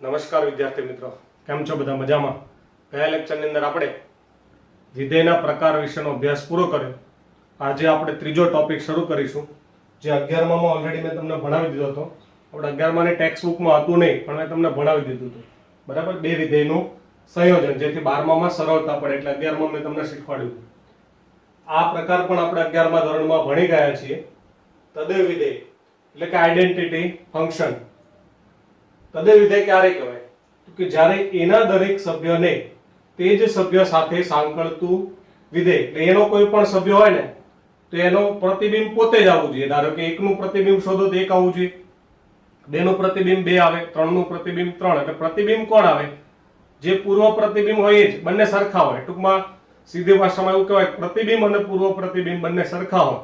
નમસ્કાર વિદ્યાર્થી મિત્રો, કેમ છો બધા? મજામાં? ગયા લેક્ચરની અંદર આપણે વિધેયના પ્રકાર વિશેનો અભ્યાસ પૂરો કર્યો. આજે આપણે ત્રીજો ટોપિક શરૂ કરીશું, જે 11માં ઓલરેડી મેં તમને ભણાવી દીધો હતો. આપણે 11માં ની ટેક્સ્ટ બુકમાં હતું નહીં, પણ મેં તમને ભણાવી દીધું હતું. બરાબર, બે વિધેયનું સંયોજન, જેથી 12માં સરળતા પડે, એટલે 11માં મેં તમને શીખવાડ્યું. આ પ્રકાર પણ આપણે 11મા ધોરણમાં ભણી ગયા છીએ. તદેવ વિધેય એટલે કે આઇડેન્ટિટી ફંક્શન. તદેવ વિધેય ક્યારે કહેવાય? તો કે જ્યારે એના દરેક સભ્યને તે જ સભ્ય સાથે સાંકળતું વિધેય, એટલે એનો કોઈ પણ સભ્ય હોય ને તો એનો પ્રતિબિંબ પોતે જ આવવું જોઈએ. ધારો કે 1 નું પ્રતિબિંબ શોધો તો 1 આવવું જોઈએ, 2 નું પ્રતિબિંબ 2 આવે, 3 નું પ્રતિબિંબ 3. એટલે પ્રતિબિંબ કોણ આવે? જે પૂર્વ પ્રતિબિંબ હોય એ જ, બંને સરખા હોય. ટૂંકમાં સીધી ભાષામાં એવું કહેવાય, પ્રતિબિંબ અને પૂર્વ પ્રતિબિંબ બંને સરખા હોય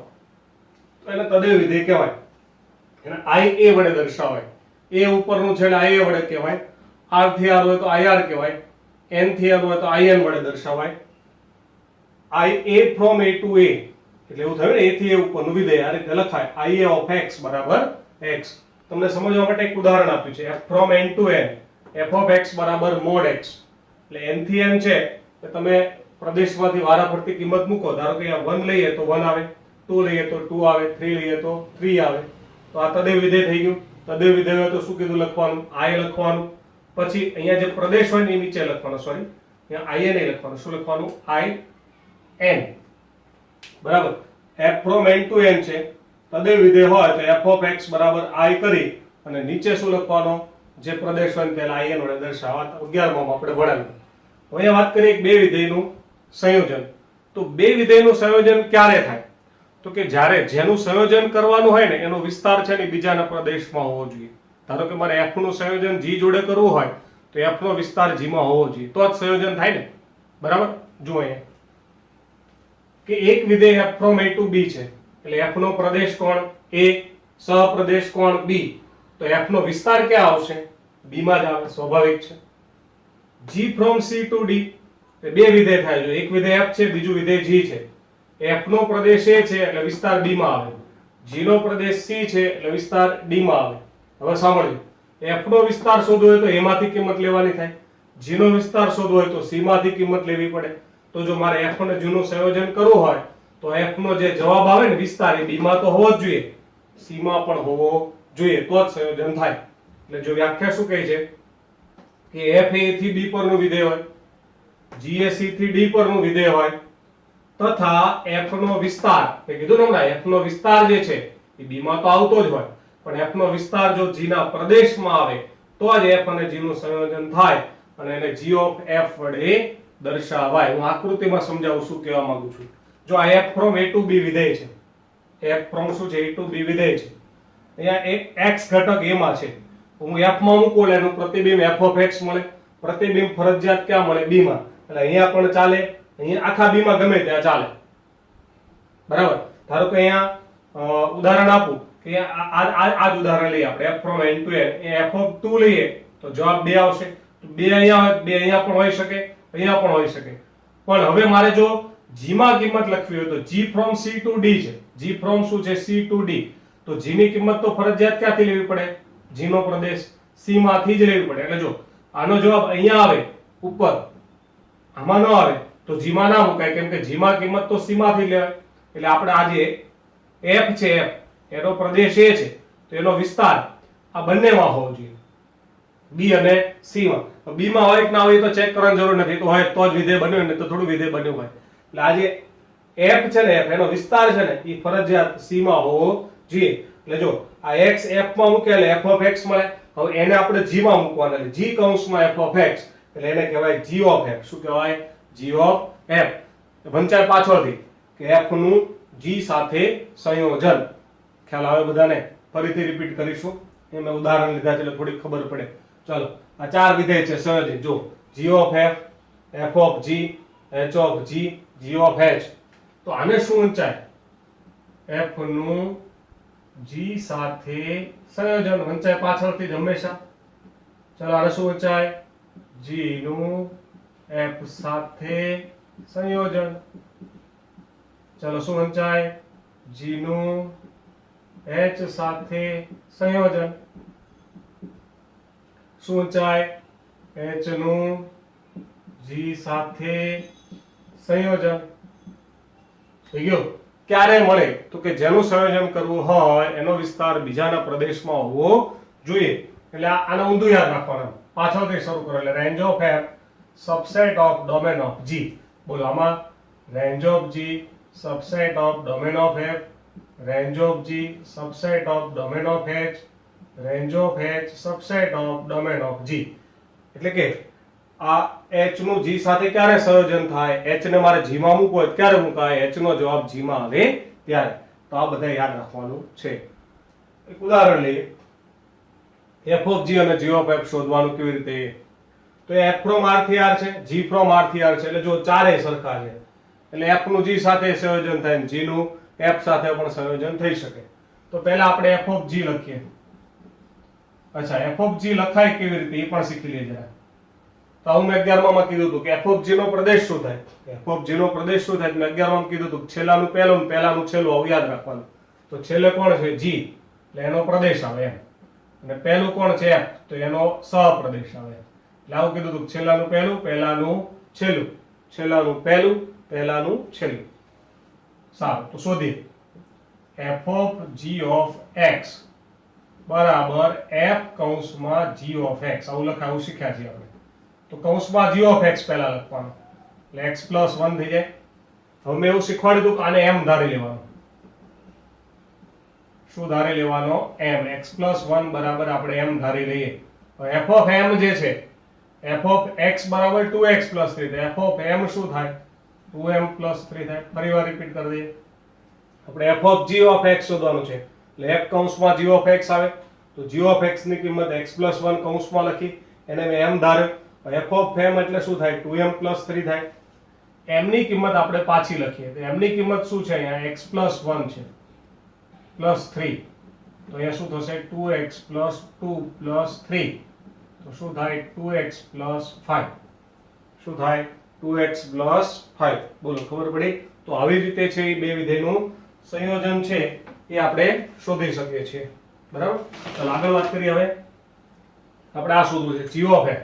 તો એને તદેવ વિધેય કહેવાય. એને IA વડે દર્શાવાય. a ઉપરનું છે એટલે IA વડે કહેવાય, r થી r હોય તો IR કહેવાય, n થી n હોય તો IN વડે દર્શાવાય. IA from a to a એટલે એવું થયું ને, a થી a ઉપરનું વિધેય આ રીતે લખાય, IA of x બરાબર x. તમને સમજવા માટે એક ઉદાહરણ આપ્યું છે, f from n to n, f of x બરાબર mod x. એટલે n થી n છે તો તમે પ્રદેશમાંથી વારાફરતી કિંમત મૂકો. ધારો કે 1 લઈએ તો 1 આવે, 2 લઈએ તો 2 આવે, 3 લઈએ તો 3 આવે. તો આ તદેવ વિધેય થઈ ગયું. તદેવ વિધેય હોય તો શું કીધું લખવાનું? I લખવાનું. પછી અહીંયા જે પ્રદેશ હોય ને એ નીચે લખવાનો, સોરી અહીંયા IN નહીં લખવાનું. શું લખવાનું? IN. બરાબર. f from n to n છે, તદેવ વિધેય હોય તો f of x બરાબર I કરી અને નીચે શું લખવાનો? જે પ્રદેશ હોય પહેલા IN વડે દર્શાવવા. 11માં આપણે ભણાવ્યું. હવે અહીંયા વાત કરીએ બે વિધેયનું સંયોજન. તો બે વિધેયનું સંયોજન ક્યારે થાય? તો કે જ્યારે જેનું સંયોજન કરવાનું હોય ને એનો વિસ્તાર છે ને બીજાના પ્રદેશમાં હોવો જોઈએ. ધારો કે મારે f નું સંયોજન g જોડે કરવું હોય તો f નો વિસ્તાર g માં હોવો જોઈએ, તો જ સંયોજન થાય ને. બરાબર, જુઓ અહીંયા કે એક વિધેય f from a to b છે, એટલે f નો પ્રદેશ કોણ? a, સહપ્રદેશ કોણ? b. તો f નો વિસ્તાર ક્યાં આવશે? b માં જ આવે, સ્વાભાવિક છે. g from c to d એ બે વિધેય થાય. જો એક વિધેય f છે, બીજું વિધેય g છે. f નો પ્રદેશ a છે એટલે વિસ્તાર d માં આવે, g નો પ્રદેશ c છે એટલે વિસ્તાર d માં આવે. હવે સાંભળજો, f નો વિસ્તાર શોધવો હોય તો a માંથી કિંમત લેવાની થાય, g નો વિસ્તાર શોધવો હોય તો c માંથી કિંમત લેવી પડે. તો જો મારે f અને g નું સંયોજન કરવું હોય તો f નો જે જવાબ આવે ને વિસ્તાર એ b માં તો હોવો જ જોઈએ, c માં પણ હોવો જોઈએ, તો જ સંયોજન થાય. એટલે જો વ્યાખ્યા શું કહે છે કે f a થી b પરનું વિધેય હોય, g એ c થી d પરનું વિધેય હોય તથા f નો વિસ્તાર, મેં કીધું ને હમણાં f નો વિસ્તાર જે છે એ b માં તો આવતો જ હોય, પણ f નો વિસ્તાર જો g ના પ્રદેશમાં આવે તો જ f અને g નું સંયોજન થાય અને એને g of f વડે દર્શાવાય. હું આકૃતિમાં સમજાવું શું કહેવા માંગુ છું. જો આ f from a to b વિધેય છે, f from શું છે? a to b વિધેય છે. અહીંયા એક x ઘટક a માં છે, હું f માં મૂકું એટલે એનું પ્રતિબિંબ f of x મળે. પ્રતિબિંબ ફરજિયાત ક્યાં મળે? b માં. એટલે અહીંયા પણ ચાલે, અહીંયા આખા b માં ગમે ત્યાં ચાલે. બરાબર. ધારો કે અહીંયા ઉદાહરણ આપું કે આ જ ઉદાહરણ લઈએ આપણે, f from n to n, A f of 2 લઈએ તો જવાબ 2 આવશે. તો 2 અહીંયા હોય, 2 અહીંયા પણ હોઈ શકે, અહીંયા પણ હોઈ શકે. પણ હવે મારે જો g માં કિંમત લખવી હોય તો g from c to d છે, g from શું છે? c to d. તો g ની કિંમત તો ફરજિયાત ક્યાંથી લેવી પડે? g નો પ્રદેશ c માંથી જ લેવી પડે. એટલે જો આનો જવાબ અહીંયા આવે ઉપર, આમાં ન આવે તો g માં ના મુકાય, કેમ કે g માં કિંમત તો c માંથી લેવાય. એટલે આપણે આ જે f છે, f એનો પ્રદેશ a છે તો એનો વિસ્તાર આ બંનેમાં હોવો જોઈએ, b અને c માં. b માં હોય કે ના હોય તો ચેક કરવાની જરૂર નથી, તો હોય તો જ વિધેય બન્યું, ને તો થોડું વિધેય બન્યું હોય. એટલે આ જે f છે ને, f એનો વિસ્તાર છે ને એ ફરજિયાત c માં હોવો જોઈએ. એટલે જો આ x f માં મૂકે એટલે f of x મળે. હવે એને આપણે g માં મૂકવાના, એટલે g કૌંસમાં f of x, એટલે એને કહેવાય g of f. શું કહેવાય? g of f. વંચાય પાછળથી કે f નું g સાથે સંયોજન. ખ્યાલ આવે બધાને? ફરીથી રિપીટ કરીશું, એ મેં ઉદાહરણ લીધા છે એટલે થોડી ખબર પડે. ચાલો, આ ચાર વિધેય છે સંયોજન. જો g of f, f of g, h of g, g of h. તો આને શું વંચાય? f નું g સાથે સંયોજન. વંચાય પાછળથી જ હંમેશા. ચાલો, આને શું વંચાય? g નું f સાથે સંયોજન. ચાલો, શું વંચાય? g નું h સાથે સંયોજન. શું ઊંચાઈ h નું g સાથે સંયોજન થઈ ગયું. ક્યારે મળે તો કે જેનું સંયોજન કરવું હોય એનો વિસ્તાર બીજાના પ્રદેશમાં હોવો જોઈએ. એટલે આને ઊંધું યાદ રાખવાનું, પાછળથી શરૂ કરો. એટલે range of f subset of domain of g. બોલો આમાં range of g subset of domain of f, range of g subset of domain of h, range of h subset of domain of g. એટલે કે આ h નું g સાથે ક્યારે સંયોજન થાય, h ને મારે g માં મૂકવો હોય ક્યારે મુકાય, h નો જવાબ g માં આવે ત્યારે. તો આ બધા યાદ રાખવાનું છે. એક ઉદાહરણ લઈએ. f of g અને g of f શોધવાનું કેવી રીતે? તો f from r થી r છે, g from r થી r છે. એટલે જો ચારેય સરખા છે એટલે f નું g સાથે સંયોજન થાય, g નું f સાથે પણ સંયોજન થઈ શકે. તો પહેલા આપણે f of g લખીએ. અચ્છા, f of g લખાય કેવી રીતે એ પણ શીખી લઈએ જરા. તો હું 11 માં કીધું હતું કે f of g નો પ્રદેશ શું થાય. f of g નો પ્રદેશ શું થાય? મેં 11 માં કીધું હતું છેલ્લાનું પહેલું ને પહેલાનું છેલ્લું, આવું યાદ રાખવાનું. તો છેલ્લે કોણ છે? g, એટલે એનો પ્રદેશ આવે એમ. અને પહેલું કોણ છે? f, તો એનો સહપ્રદેશ આવે. એટલે આવું કીધું હતું છેલ્લાનું પહેલું, પહેલાનું છેલ્લું, છેલ્લાનું પહેલું, પહેલાનું છેલ્લું. સારું, તો શોધીએ. f of g of x બરાબર f કૌંસમાં g of x. આવું લખાવું શીખ્યા છીએ આપણે. તો કૌંસમાં g of x પહેલા લખવાનું એટલે x plus 1 થઈ જાય. હવે મેં એવું શીખવાડ્યું હતું કે આને m ધારી લેવાનો. શું ધારી લેવાનો? m. x plus 1 બરાબર આપણે m ધારી લઈએ. હવે f of m જે છે, f of x બરાબર 2x plus 3, તો f of m શું થાય? 2m plus 3 થાય. ફરી વાર રિપીટ કરી દઈએ. આપણે f of g of x શોધવાનું છે એટલે f કૌંસમાં g of x આવે તો g of x ની કિંમત x plus 1 કૌંસમાં લખી એને મેં m ધાર્યો. f of m એટલે શું થાય? 2m plus 3 થાય. m ની કિંમત આપણે પાછી લખીએ તો m ની કિંમત શું છે? અહીંયા x plus 1 છે plus 3, તો અહીંયા શું થશે? 2x plus 2 plus 3, તો શું થાય? 2x plus 5. શું થાય? 2x plus 5. બોલો, ખબર પડી? તો આવી રીતે છે એ બે વિધેયનું સંયોજન છે એ આપણે શોધી શકીએ છીએ. બરાબર? ચાલો આગળ વાત કરીએ. હવે આપણે આ શોધવું છે g of f.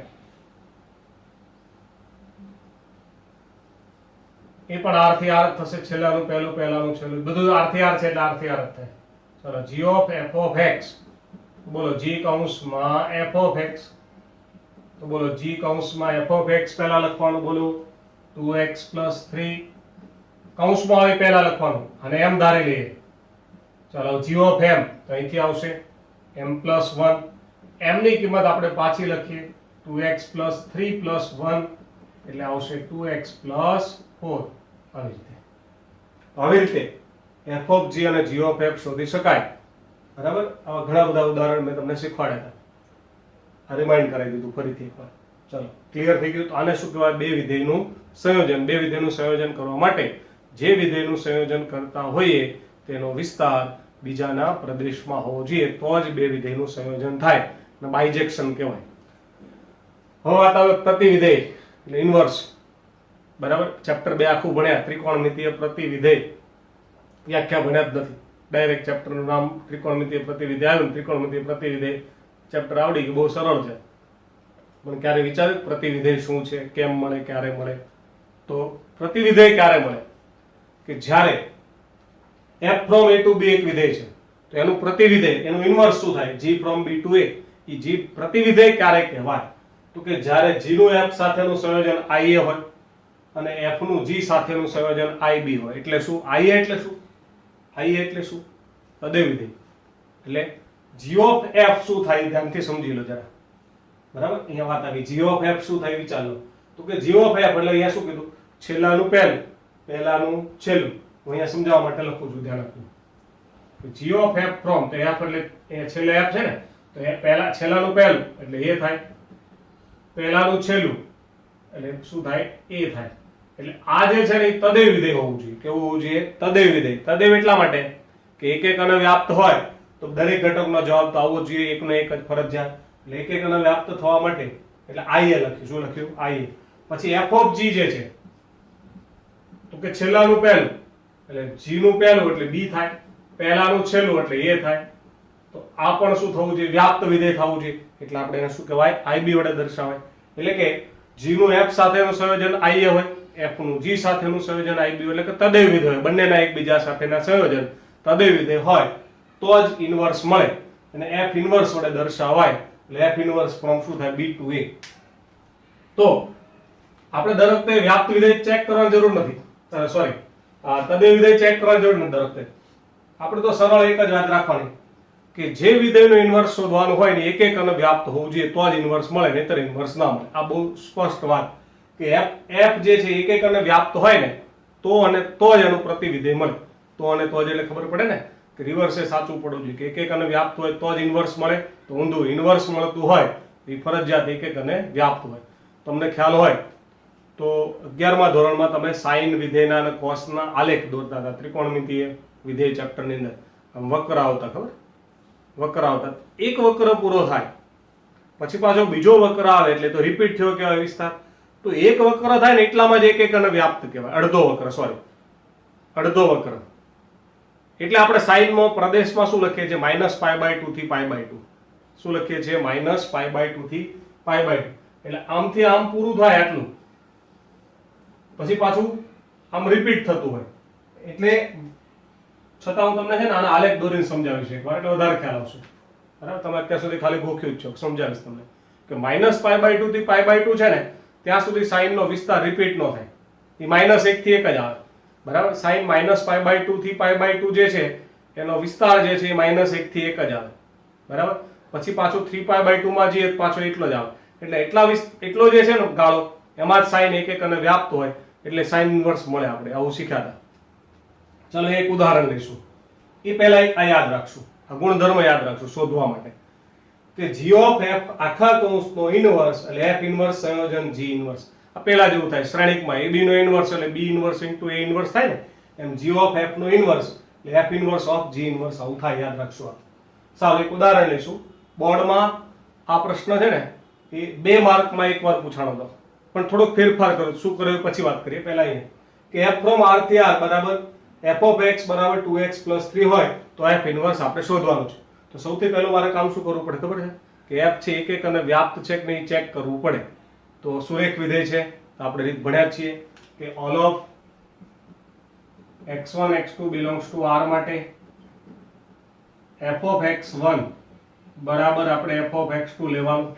એ પણ r થી r થશે. છેલ્લાનું પહેલું, પહેલાનું છેલ્લું, બધું r થી r છે એટલે r થી r જ થાય. ચલો, g of f of x. બોલો g કૌંસમાં f of x. તો બોલો g કૌંસમાં f of x પહેલા લખવાનું. બોલો 2x plus 3 કૌંસમાં આવે પહેલા લખવાનું અને m ધારી લઈએ. ચાલો, g of m તો અહીંથી આવશે m plus 1. m ની કિંમત આપણે પાછી લખીએ 2x plus 3 plus 1 એટલે આવશે 2x plus 4. આવી રીતે f of g અને g of f શોધી શકાય. બરાબર? આવા ઘણા બધા ઉદાહરણ મેં તમને શીખવાડ્યા હતા. આ રિમાઇન્ડ કરાવી દીધું ફરીથી એકવાર. ચલો, ક્લિયર થઈ ગયું? તો આને શું કહેવાય? બે વિધેયનું સંયોજન. બે વિધેયનું સંયોજન કરવા માટે જે વિધેયનું સંયોજન કરતા હોઈએ તેનો વિસ્તાર બીજાના પ્રદેશમાં હોવો જોઈએ, તો જ બે વિધેયનું સંયોજન થાય. અને બાયજેક્શન કહેવાય. હવે વાત આવે પ્રતિવિધેય એટલે ઇન્વર્સ. બરાબર? ચેપ્ટર 2 આખું ભણ્યા ત્રિકોણમિતીય પ્રતિવિધેય. વ્યાખ્યા ભણ્યા જ નથી. ડાયરેક્ટ ચેપ્ટરનું નામ ત્રિકોણમિતીય પ્રતિવિધેય આવ્યું. ત્રિકોણમિતીય પ્રતિવિધેય ચેપ્ટર આવડી ગયું, બહુ સરળ છે. પણ ક્યારે વિચાર્યું પ્રતિવિધેય શું છે, કેમ મળે, ક્યારે મળે? તો પ્રતિવિધેય ક્યારે મળે? કે જ્યારે f from a to b એક વિધેય છે તો એનું પ્રતિવિધેય, એનું ઇન્વર્સ શું થાય? g from b to a. A g પ્રતિવિધેય ક્યારે કહેવાય? તો કે જ્યારે g નું f સાથેનું સંયોજન ia હોય અને f નું g સાથેનું સંયોજન ib હોય. એટલે શું? ia એટલે શું? ia એટલે શું? તદેવ વિધેય. એટલે g of f શું થાય? ધ્યાનથી સમજી લો જરા. બરાબર? અહીંયા વાત આવી. g of f શું થાય વિચાર લો. તો કે g of f એટલે અહીંયા શું કીધું? છેલ્લાનું પહેલું, પહેલાનું છેલ્લું. હું અહીંયા સમજાવવા માટે લખું છું, ધ્યાન આપજો. g of f from, તો f એટલે અહીંયા છેલ્લે f છે ને, તો એ પહેલા છેલ્લાનું પહેલું એટલે a થાય, પહેલાનું છેલ્લું એટલે શું થાય? a થાય. એટલે આ જે છે ને એ તદેવ વિધેય હોવું જોઈએ. કેવું હોવું જોઈએ? તદેવ વિધેય. તદેવ એટલા માટે કે એક એક અને વ્યાપ્ત હોય તો દરેક ઘટકનો જવાબ તો આવવો જોઈએ, એકનો એક જ ફરજિયાત. એટલે એક એક અને વ્યાપ્ત થવા માટે એટલે ia લખ્યું. શું લખ્યું? ia. પછી f of g જે છે તો કે છેલ્લાનું પહેલું એટલે g નું પહેલું એટલે b થાય, પહેલાનું છેલ્લું એટલે a થાય. તો આ પણ શું થવું જોઈએ? વ્યાપ્ત વિધેય થવું જોઈએ. એટલે આપણે એને શું કહેવાય? IB વડે દર્શાવાય. એટલે કે g નું f સાથેનું સંયોજન IA હોય, f નું g સાથેનું સંયોજન IB હોય, એટલે કે તદેવ વિધેય હોય. બંનેના એકબીજા સાથેના સંયોજન તદેવ વિધેય હોય તો જ ઇન્વર્સ મળે, અને f ઇન્વર્સ વડે દર્શાવાય. એટલે f ઇન્વર્સ ફ્રોમ શું થાય? B to A. તો આપણે દર વખતે વ્યાપ્ત વિધેય ચેક કરવાની જરૂર નથી, સોરી તદેવ વિધેય ચેક કરવાની જરૂર નથી. દર વખતે આપણે તો સરળ એક જ વાત રાખવાની કે જે વિધેયનું ઇન્વર્સ શોધવાનું હોય ને એક એક અને વ્યાપ્ત હોવું જોઈએ તો જ ઇન્વર્સ મળે, નહીતર ઇન્વર્સ ના મળે. આ બહુ સ્પષ્ટ વાત કે f જે છે એક એક અને વ્યાપ્ત હોય ને તો જ એનું પ્રતિવિધેય મળે. તો અને તો જ એટલે ખબર પડે ને કે રિવર્સ એ સાચું પડવું જોઈએ કે એક એક અને વ્યાપ્ત હોય તો જ ઇન્વર્સ મળે. તો ઊંધું ઇન્વર્સ મળતું હોય એ ફરજિયાત એક એક અને વ્યાપ્ત હોય. તમને ખ્યાલ હોય તો 11મા ધોરણમાં તમે સાઇન વિધેયના અને કોસના આલેખ દોરતા હતા ત્રિકોણમિતિય વિધેય ચેપ્ટરની અંદર. આમ વક્ર આવતા, ખબર? વક્ર આવતા. એક વક્ર પૂરો થાય પછી પાછો બીજો વક્ર આવે એટલે તો રિપીટ થયો કહેવાય વિસ્તાર. તો એક વક્ર થાય ને એટલામાં જ એક એક અને વ્યાપ્ત કહેવાય. અડધો વક્ર, સોરી અડધો વક્ર. એટલે આપણે સાઇનમાં પ્રદેશમાં શું લખીએ છીએ? -π/2 થી π/2. શું લખીએ છીએ? -π/2 થી π/2. એટલે આમથી આમ પૂરું થાય આટલું, પછી પાછું આમ રિપીટ થતું હોય. એટલે છતાં હું તમને છે ને આના આલેખ દોરીને સમજાવીશ એકવાર, એટલે વધારે ખ્યાલ આવશે. બરાબર? તમે અત્યાર સુધી ખાલી ગોખ્યું જ છો, સમજાવીશ તમને કે -π/2 થી π/2 છે ને ત્યાં સુધી સાઇન નો વિસ્તાર રિપીટ નો થાય. એ -1 થી 1 જ આવે. બરાબર? સાઇન -π/2 થી π/2 જે છે એનો વિસ્તાર જે છે એ -1 થી 1 જ આવે. બરાબર? પછી પાછું 3π/2 માં જઈએ પાછો એટલો જ આવે. એટલે એટલો જે છે ને ગાળો એમાં જ સાઇન એક એક અને વ્યાપ્ત હોય એટલે સાઇન ઇન્વર્સ મળે. આપણે આવું શીખ્યા હતા. ચલો એક ઉદાહરણ લઈશું. એ પહેલા આ યાદ રાખશું, આ ગુણધર્મ યાદ રાખશું શોધવા માટે કે g of f આખા કૌંસનો ઇન્વર્સ એટલે f ઇન્વર્સ સંયોજન g ઇન્વર્સ. આ પહેલા જેવું થાય શ્રેણિકમાં ab નો ઇન્વર્સ એટલે b ઇન્વર્સ * a ઇન્વર્સ થાય ને, એમ g of f નો ઇન્વર્સ એટલે f inverse of g inverse આવું થાય. યાદ રાખશું. ચાલો એક ઉદાહરણ લઈશું. બોર્ડમાં આ પ્રશ્ન છે ને એ 2 માર્કમાં એકવાર પૂછાણો હતો, પણ થોડોક ફેરફાર કર્યો. શું કર્યો પછી વાત કરીએ. પહેલા એ કે f from r થી r બરાબર f of x બરાબર 2x + 3 હોય તો f ઇન્વર્સ આપણે શોધવાનું છે. તો સૌથી પહેલું મારે કામ શું કરવું પડે ખબર છે? કે f છે એક એક અને વ્યાપ્ત છે કે નહીં ચેક કરવું પડે. તો સુરેખ વિધેય છે તો આપણે રીત ભણ્યા છીએ કે all of x1 x2 belongs to r માટે f of x1 બરાબર આપણે f of x2 લેવાનું.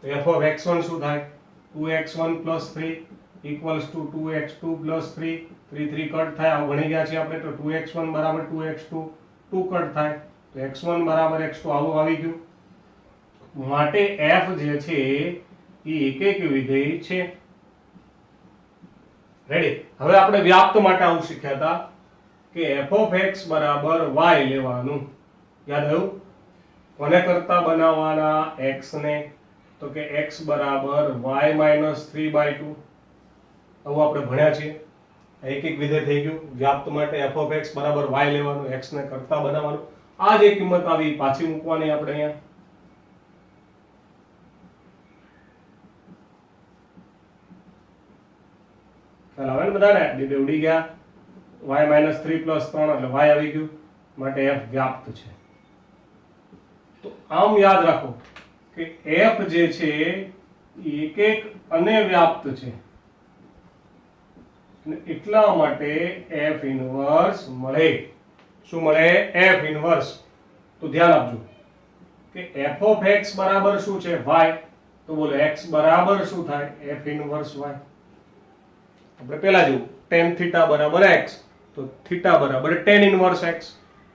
તો f of x1 શું થાય? 2x1 + 3 = 2x2 + 3. 3 3 કટ થાય. આ ભણી ગયા છીએ આપણે. તો 2x1 બરાબર 2x2 2 કટ થાય તો x1 બરાબર x2 આવું આવી ગયું. માટે f જે છે એ એક એક વિધેય છે. રેડી? હવે આપણે વ્યાપ્ત માટે આવું શીખ્યા હતા કે f of x બરાબર y લેવાનું. યાદ આવ્યું? કોને કરતા બનાવવાના? x ને. તો કે x બરાબર y - 3/2. આવું આપણે ભણ્યા છીએ. એક એક વિધેય થઈ ગયું. વ્યાપ્ત માટે f of x બરાબર y લેવાનું, x ને કરતા બનાવવાનું. આ જે કિંમત આવી પાછી મૂકવાની આપણે અહીંયા. ખ્યાલ આવે ને બધાને? બે ઉડી ગયા. y - 3 + 3 એટલે y આવી ગયું. માટે f વ્યાપ્ત છે. તો આમ યાદ રાખો કે f જે છે એક એક અને વ્યાપ્ત છે, એટલા માટે f ઇન્વર્સ મળે. શું મળે? f inverse. તો ધ્યાન આપજો કે f of x બરાબર શું છે? y. તો બોલો x બરાબર શું થાય? f inverse y. આપણે પહેલા જેવું tan θ બરાબર x તો θ બરાબર tan ઇન્વર્સ x.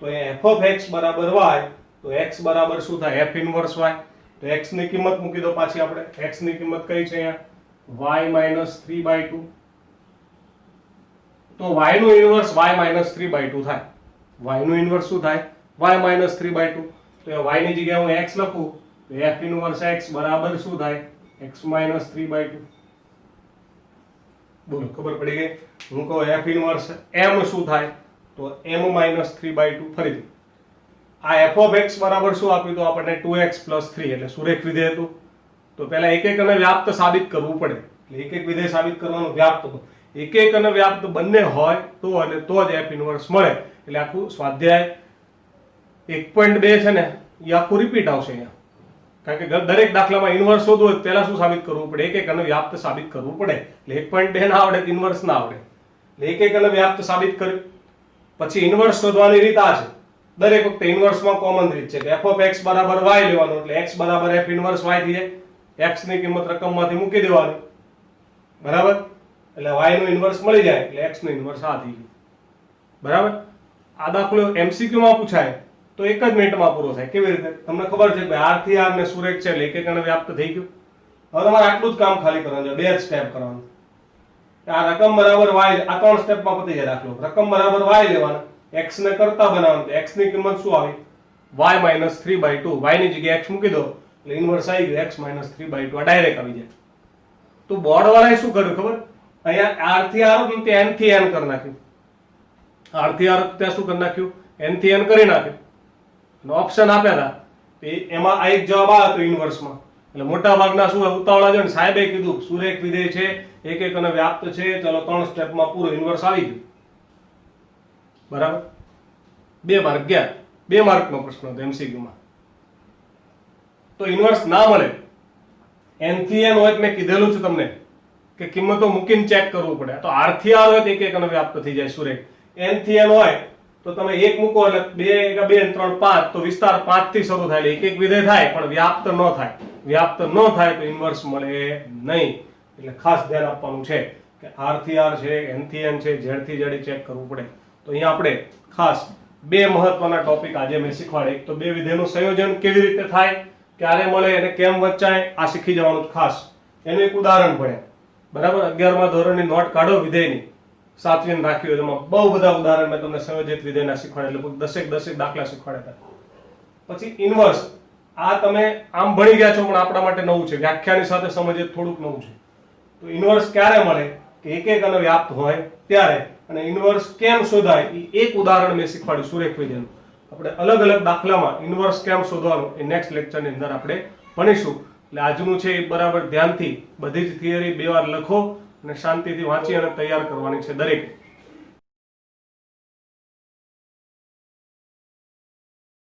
તો f of x બરાબર y તો x બરાબર શું થાય? f inverse y. તો x ની કિંમત મૂકી દો પાછી આપણે. x ની કિંમત કઈ છે અહીંયા? y - 3/2. તો y નું ઇન્વર્સ y - 3/2 થાય. y નું ઇન્વર્સ શું થાય? y - 3/2. તો y ની જગ્યાએ હું x લખું તો f ઇન્વર્સ x બરાબર શું થાય? x - 3/2. બોલો ખબર પડી ગઈ? હું કહું f ઇન્વર્સ m શું થાય? તો m - 3/2. ફરીથી આ f of x બરાબર શું આપ્યું તો આપણને 2x + 3 એટલે સુરેખ વિધેય હતું. તો પહેલા એક એક અને વ્યાપ્ત સાબિત કરવું પડે. એટલે એક એક વિધેય સાબિત કરવાનું વ્યાપ્ત હતું. એક એક અને વ્યાપ્ત બંને હોય તો અને તો જ f ઇન્વર્સ મળે. એટલે આખું સ્વાધ્યાય 1.2 છે ને એ આખું રિપીટ આવશે અહીંયા. કારણ કે દરેક દાખલામાં ઇન્વર્સ શોધવું હોય પહેલા શું સાબિત કરવું પડે? એક એક અને વ્યાપ્ત સાબિત કરવું પડે. એટલે 1.2 ના આવડે ઇન્વર્સ ના આવડે. એટલે એક એક અને વ્યાપ્ત સાબિત કર્યું પછી ઇન્વર્સ શોધવાની રીત આ છે. દરેક વખતે ઇન્વર્સમાં કોમન રીત છે કે f of x બરાબર y લેવાનું, એટલે x બરાબર f ઇન્વર્સ y થઈ જાય. x ની કિંમત રકમમાંથી મૂકી દેવાની, બરાબર? એટલે y નું ઇન્વર્સ મળી જાય એટલે x નું ઇન્વર્સ આ થઈ ગયું, બરાબર? આ દાખલો MCQ માં પૂછાય તો 1 જ મિનિટમાં પૂરો થાય. કેવી રીતે? તમને ખબર છે કે r થી r ને સુરેખ છે એટલે એક એક અને વ્યાપ્ત થઈ ગયું. હવે તમારે આટલું જ કામ ખાલી કરવાનું છે, 2 જ સ્ટેપ કરવાનું. આ રકમ બરાબર y, આ 3 સ્ટેપમાં પતી જાય દાખલો. રકમ બરાબર y લેવાના, x ને કરતા બનાવવાનું, x ની કિંમત શું આવી? y - 3/2. y ની જગ્યાએ x મૂકી દો એટલે ઇન્વર્સ આવી ગયું x - 3/2. આ ડાયરેક્ટ આવી જાય. તો બોર્ડ વાળાએ શું કર્યું ખબર? અહીંયા r થી r હતું ત્યાં n થી n કરી નાખ્યું. r થી r ત્યાં શું કરી નાખ્યું? n થી n કરી નાખ્યું. ઓપ્શન આપ્યા હતા એમાં આ એક જવાબ આ હતો ઇન્વર્સમાં. એટલે મોટા ભાગના શું ઉતાવળા છે ને સાહેબે કીધું સુરેખ વિધેય છે, એક એક અને વ્યાપ્ત છે, ચલો 3 સ્ટેપમાં પૂરો ઇન્વર્સ આવી ગયું, બરાબર? 2 માર્ક ગયા. 2 માર્કનો પ્રશ્ન હતો MCQ માં. તો ઇન્વર્સ ના મળે, n થી n હોય મેં કીધેલું છે તમને કે કિંમતો મૂકીને ચેક કરવું પડે. તો r થી r હોય તો એક એક અને વ્યાપ્ત થઈ જાય સુરેખ. n થી n હોય તો તમે 1 મૂકો એટલે 2 2 3 5, તો વિસ્તાર 5 થી શરૂ થાય એટલે એક એક વિધેય થાય પણ વ્યાપ્ત ન થાય. વ્યાપ્ત ન થાય તો ઇન્વર્સ મળે નહીં. એટલે ખાસ ધ્યાન આપવાનું છે કે r થી r છે, n થી n છે, z થી z ચેક કરવું પડે. તો અહીંયા આપણે ખાસ 2 મહત્વના ટોપિક આજે મેં શીખવાડે. એક તો 2 વિધેયનું સંયોજન કેવી રીતે થાય, ક્યારે મળે અને કેમ વચાય, આ શીખી જવાનું ખાસ. એનું એક ઉદાહરણ ભણ્યા, બરાબર? 11મા ધોરણની નોટ કાઢો વિધેયની, સાચવીને રાખ્યું. એમાં બહુ બધા ઉદાહરણ મેં તમને સંયોજિત વિધેયના શીખવાડે, એટલે 10 દાખલા શીખવાડ્યા હતા. પછી ઇન્વર્સ, આ તમે આમ ભણી ગયા છો પણ આપણા માટે નવું છે, વ્યાખ્યાની સાથે સમજીએ થોડુંક નવું છે. તો ઇન્વર્સ ક્યારે મળે કે એક એક અને વ્યાપ્ત હોય ત્યારે, અને ઇન્વર્સ કેમ શોધાય એ એક ઉદાહરણ મેં શીખવાડ્યું સુરેખ વિધેયનું. આપણે અલગ અલગ દાખલામાં ઇન્વર્સ કેમ શોધવાનું એ નેક્સ્ટ લેક્ચરની અંદર આપણે ભણીશું. એટલે આજનું છે એ બરાબર ધ્યાનથી બધી જ થિયરી 2 વાર લખો અને શાંતિથી વાંચી અને તૈયાર કરવાની છે દરેક.